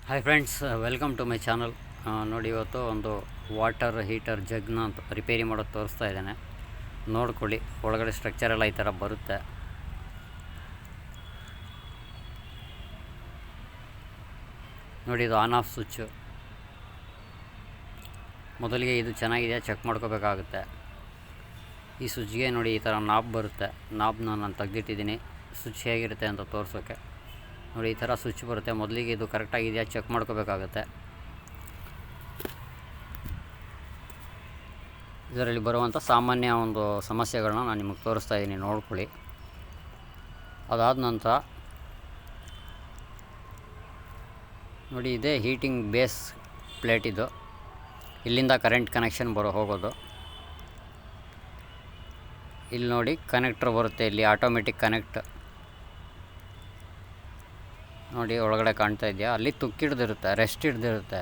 Hi friends, welcome to my channel. ನೋಡಿ, ಇವತ್ತು ಒಂದು ವಾಟರ್ ಹೀಟರ್ ಜಗ್ನ ರಿಪೇರಿ ಮಾಡೋದು ತೋರಿಸ್ತಾ ಇದ್ದೇನೆ. ನೋಡ್ಕೊಳ್ಳಿ, ಒಳಗಡೆ ಸ್ಟ್ರಕ್ಚರ್ ಎಲ್ಲ ಈ ಥರ ಬರುತ್ತೆ. ನೋಡಿ, ಇದು ಆನ್ ಆಫ್ ಸ್ವಿಚ್ಚು. ಮೊದಲಿಗೆ ಇದು ಚೆನ್ನಾಗಿದೆಯಾ ಚೆಕ್ ಮಾಡ್ಕೋಬೇಕಾಗುತ್ತೆ. ಈ ಸ್ವಿಚ್ಗೆ ನೋಡಿ ಈ ಥರ ನಾಬ್ ಬರುತ್ತೆ. ನಾಬ್ನ ನಾನು ತೆಗೆದಿಟ್ಟಿದ್ದೀನಿ ಸ್ವಿಚ್ ಹೇಗಿರುತ್ತೆ ಅಂತ ತೋರಿಸೋಕ್ಕೆ. ನೋಡಿ, ಈ ಥರ ಸ್ವಿಚ್ ಬರುತ್ತೆ. ಮೊದಲಿಗೆ ಇದು ಕರೆಕ್ಟಾಗಿದೆಯಾ ಚೆಕ್ ಮಾಡ್ಕೋಬೇಕಾಗುತ್ತೆ. ಇದರಲ್ಲಿ ಬರುವಂಥ ಸಾಮಾನ್ಯ ಒಂದು ಸಮಸ್ಯೆಗಳನ್ನ ನಾನು ನಿಮಗೆ ತೋರಿಸ್ತಾ ಇದ್ದೀನಿ, ನೋಡ್ಕೊಳ್ಳಿ. ಅದಾದ ನಂತರ ನೋಡಿ, ಇದೇ ಹೀಟಿಂಗ್ ಬೇಸ್ ಪ್ಲೇಟ್. ಇದು ಇಲ್ಲಿಂದ ಕರೆಂಟ್ ಕನೆಕ್ಷನ್ ಹೋಗೋದು. ಇಲ್ಲಿ ನೋಡಿ ಕನೆಕ್ಟ್ರ್ ಬರುತ್ತೆ, ಇಲ್ಲಿ ಆಟೋಮೆಟಿಕ್ ಕನೆಕ್ಟ್. ನೋಡಿ, ಒಳಗಡೆ ಕಾಣ್ತಾ ಇದೆಯಾ, ಅಲ್ಲಿ ತುಕ್ಕಿಡ್ದಿರುತ್ತೆ, ರೆಸ್ಟ್ ಹಿಡ್ದಿರುತ್ತೆ.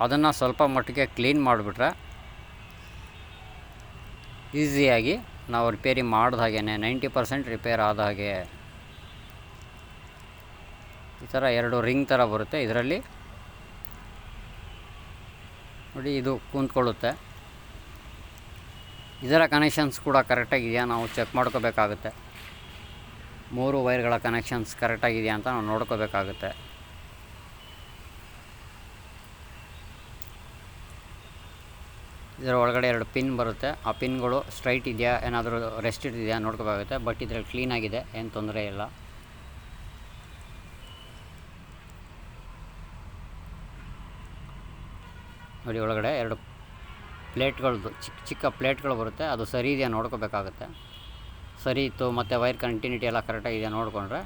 ಅದನ್ನು ಸ್ವಲ್ಪ ಮಟ್ಟಿಗೆ ಕ್ಲೀನ್ ಮಾಡಿಬಿಟ್ರೆ ಈಸಿಯಾಗಿ ನಾವು ರಿಪೇರಿ ಮಾಡಿದ ಹಾಗೇ 90% ರಿಪೇರ್ ಆದ ಹಾಗೆ. ಈ ಥರ 2 ರಿಂಗ್ ಥರ ಬರುತ್ತೆ. ಇದರಲ್ಲಿ ನೋಡಿ ಇದು ಕೂತ್ಕೊಳ್ಳುತ್ತೆ. ಇದರ ಕನೆಕ್ಷನ್ಸ್ ಕೂಡ ಕರೆಕ್ಟಾಗಿದೆಯಾ ನಾವು ಚೆಕ್ ಮಾಡ್ಕೋಬೇಕಾಗುತ್ತೆ. 3 ವೈರ್ಗಳ ಕನೆಕ್ಷನ್ಸ್ ಕರೆಕ್ಟಾಗಿದೆಯಾ ಅಂತ ನಾವು ನೋಡ್ಕೋಬೇಕಾಗುತ್ತೆ. ಇದರ ಒಳಗಡೆ 2 ಪಿನ್ ಬರುತ್ತೆ. ಆ ಪಿನ್ಗಳು ಸ್ಟ್ರೈಟ್ ಇದೆಯಾ, ಏನಾದರೂ ರೆಸ್ಟ್ ಇದೆಯಾ ನೋಡ್ಕೋಬೇಕಾಗುತ್ತೆ. ಬಟ್ ಇದರಲ್ಲಿ ಕ್ಲೀನಾಗಿದೆ, ಏನು ತೊಂದರೆ ಇಲ್ಲ. ನೋಡಿ, ಒಳಗಡೆ 2 ಪ್ಲೇಟ್ಗಳದ್ದು ಚಿಕ್ಕ ಚಿಕ್ಕ ಪ್ಲೇಟ್ಗಳು ಬರುತ್ತೆ. ಅದು ಸರಿ ಇದೆಯಾ ನೋಡ್ಕೋಬೇಕಾಗುತ್ತೆ. ಸರಿ ಇತ್ತು ಮತ್ತು ವೈರ್ ಕಂಟಿನ್ಯೂಟಿ ಎಲ್ಲ ಕರೆಕ್ಟಾಗಿದೆಯಾ ನೋಡಿಕೊಂಡ್ರೆ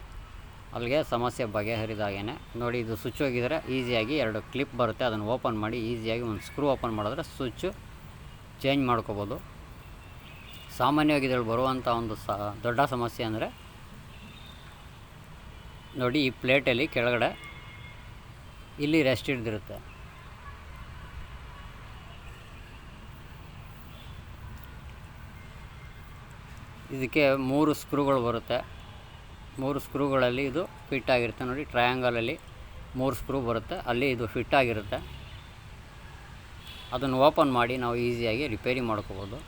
ಅಲ್ಲಿಗೆ ಸಮಸ್ಯೆ ಬಗೆಹರಿದಾಗೇ. ನೋಡಿ, ಇದು ಸ್ವಿಚ್ ಹೋಗಿದರೆ ಈಸಿಯಾಗಿ 2 ಕ್ಲಿಪ್ ಬರುತ್ತೆ. ಅದನ್ನು ಓಪನ್ ಮಾಡಿ ಈಸಿಯಾಗಿ ಒಂದು ಸ್ಕ್ರೂ ಓಪನ್ ಮಾಡಿದ್ರೆ ಸ್ವಿಚ್ಚು ಚೇಂಜ್ ಮಾಡ್ಕೋಬೋದು. ಸಾಮಾನ್ಯವಾಗಿ ಇದರಲ್ಲಿ ಬರುವಂಥ ಒಂದು ದೊಡ್ಡ ಸಮಸ್ಯೆ ಅಂದರೆ ನೋಡಿ, ಈ ಪ್ಲೇಟಲ್ಲಿ ಕೆಳಗಡೆ ಇಲ್ಲಿ ರೆಸ್ಟ್ ಹಿಡ್ದಿರುತ್ತೆ. ಇದಕ್ಕೆ 3 ಸ್ಕ್ರೂಗಳು ಬರುತ್ತೆ. 3 ಸ್ಕ್ರೂಗಳಲ್ಲಿ ಇದು ಫಿಟ್ ಆಗಿರುತ್ತೆ. ನೋಡಿ, ಟ್ರಯಾಂಗಲಲ್ಲಿ 3 ಸ್ಕ್ರೂ ಬರುತ್ತೆ, ಅಲ್ಲಿ ಇದು ಫಿಟ್ ಆಗಿರುತ್ತೆ. ಅದನ್ನು ಓಪನ್ ಮಾಡಿ ನಾವು ಈಸಿಯಾಗಿ ರಿಪೇರಿ ಮಾಡ್ಕೋಬೋದು.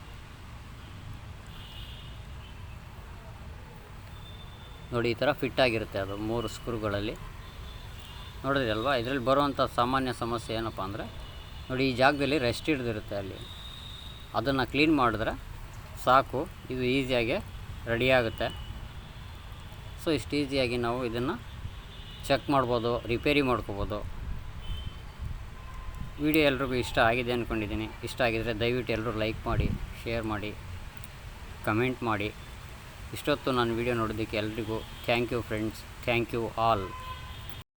ನೋಡಿ, ಈ ಥರ ಫಿಟ್ ಆಗಿರುತ್ತೆ ಅದು 3 ಸ್ಕ್ರೂಗಳಲ್ಲಿ. ನೋಡಿದ್ರಲ್ವಾ, ಇದರಲ್ಲಿ ಬರುವಂಥ ಸಾಮಾನ್ಯ ಸಮಸ್ಯೆ ಏನಪ್ಪ ಅಂದರೆ ನೋಡಿ, ಈ ಜಾಗದಲ್ಲಿ ರೆಸ್ಟ್ ಹಿಡ್ದಿರುತ್ತೆ. ಅಲ್ಲಿ ಅದನ್ನು ಕ್ಲೀನ್ ಮಾಡಿದ್ರೆ ಸಾಕು, ಇದು ಈಸಿಯಾಗಿ ರೆಡಿಯಾಗುತ್ತೆ. ಸೊ ಇಷ್ಟು ಈಸಿಯಾಗಿ ನಾವು ಇದನ್ನು ಚೆಕ್ ಮಾಡ್ಬೋದು, ರಿಪೇರಿ ಮಾಡ್ಕೋಬೋದು. ವಿಡಿಯೋ ಎಲ್ರಿಗೂ ಇಷ್ಟ ಆಗಿದೆ ಅಂದ್ಕೊಂಡಿದ್ದೀನಿ. ಇಷ್ಟ ಆಗಿದರೆ ದಯವಿಟ್ಟು ಎಲ್ಲರೂ ಲೈಕ್ ಮಾಡಿ, ಶೇರ್ ಮಾಡಿ, ಕಮೆಂಟ್ ಮಾಡಿ. ಇಷ್ಟೊತ್ತು ನಾನು ವಿಡಿಯೋ ನೋಡೋದಕ್ಕೆ ಎಲ್ರಿಗೂ thank you friends. Thank you all.